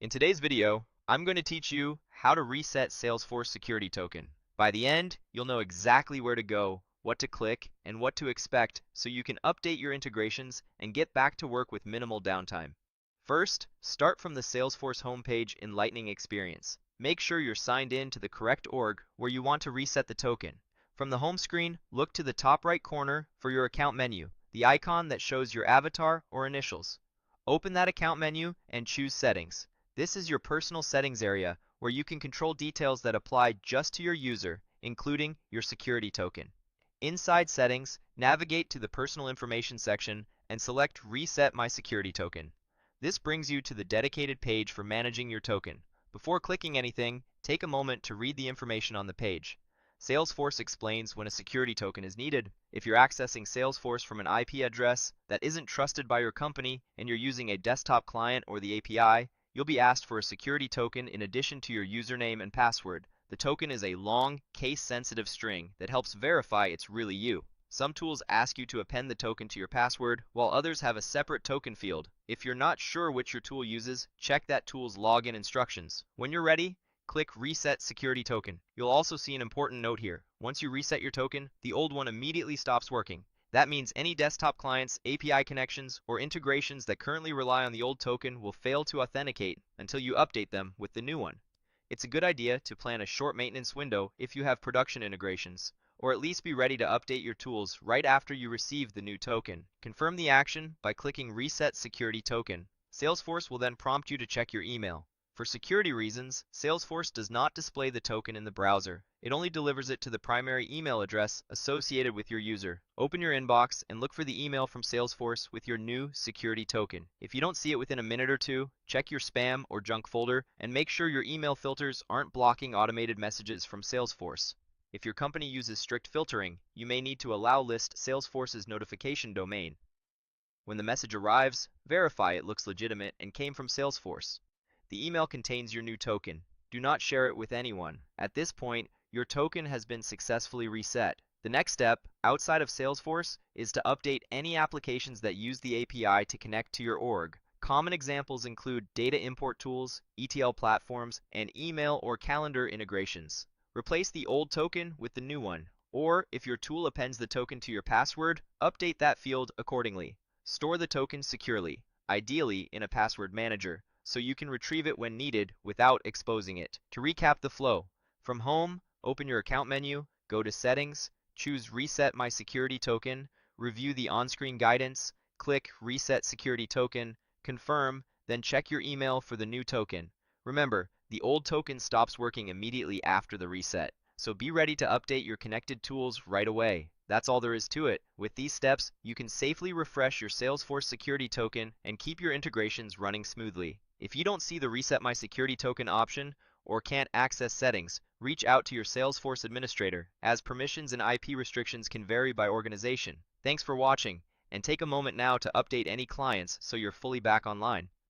In today's video, I'm going to teach you how to reset Salesforce security token. By the end, you'll know exactly where to go, what to click, and what to expect so you can update your integrations and get back to work with minimal downtime. First, start from the Salesforce homepage in Lightning Experience. Make sure you're signed in to the correct org where you want to reset the token. From the home screen, look to the top right corner for your account menu, the icon that shows your avatar or initials. Open that account menu and choose Settings. This is your personal settings area where you can control details that apply just to your user, including your security token. Inside Settings, navigate to the Personal Information section and select Reset My Security Token. This brings you to the dedicated page for managing your token. Before clicking anything, take a moment to read the information on the page. Salesforce explains when a security token is needed. If you're accessing Salesforce from an IP address that isn't trusted by your company and you're using a desktop client or the API, you'll be asked for a security token in addition to your username and password. The token is a long, case-sensitive string that helps verify it's really you. Some tools ask you to append the token to your password, while others have a separate token field. If you're not sure which your tool uses, check that tool's login instructions. When you're ready, click Reset Security Token. You'll also see an important note here. Once you reset your token, the old one immediately stops working. That means any desktop clients, API connections, or integrations that currently rely on the old token will fail to authenticate until you update them with the new one. It's a good idea to plan a short maintenance window if you have production integrations, or at least be ready to update your tools right after you receive the new token. Confirm the action by clicking Reset Security Token. Salesforce will then prompt you to check your email. For security reasons, Salesforce does not display the token in the browser. It only delivers it to the primary email address associated with your user. Open your inbox and look for the email from Salesforce with your new security token. If you don't see it within a minute or two, check your spam or junk folder and make sure your email filters aren't blocking automated messages from Salesforce. If your company uses strict filtering, you may need to allow list Salesforce's notification domain. When the message arrives, verify it looks legitimate and came from Salesforce. The email contains your new token. Do not share it with anyone. At this point, your token has been successfully reset. The next step, outside of Salesforce, is to update any applications that use the API to connect to your org. Common examples include data import tools, ETL platforms, and email or calendar integrations. Replace the old token with the new one, or if your tool appends the token to your password, update that field accordingly. Store the token securely, ideally in a password manager, so you can retrieve it when needed without exposing it. To recap the flow, from Home, open your account menu, go to Settings, choose Reset My Security Token, review the on-screen guidance, click Reset Security Token, confirm, then check your email for the new token. Remember, the old token stops working immediately after the reset, so be ready to update your connected tools right away. That's all there is to it. With these steps, you can safely refresh your Salesforce security token and keep your integrations running smoothly. If you don't see the Reset My Security Token option or can't access settings, reach out to your Salesforce administrator, as permissions and IP restrictions can vary by organization. Thanks for watching, and take a moment now to update any clients so you're fully back online.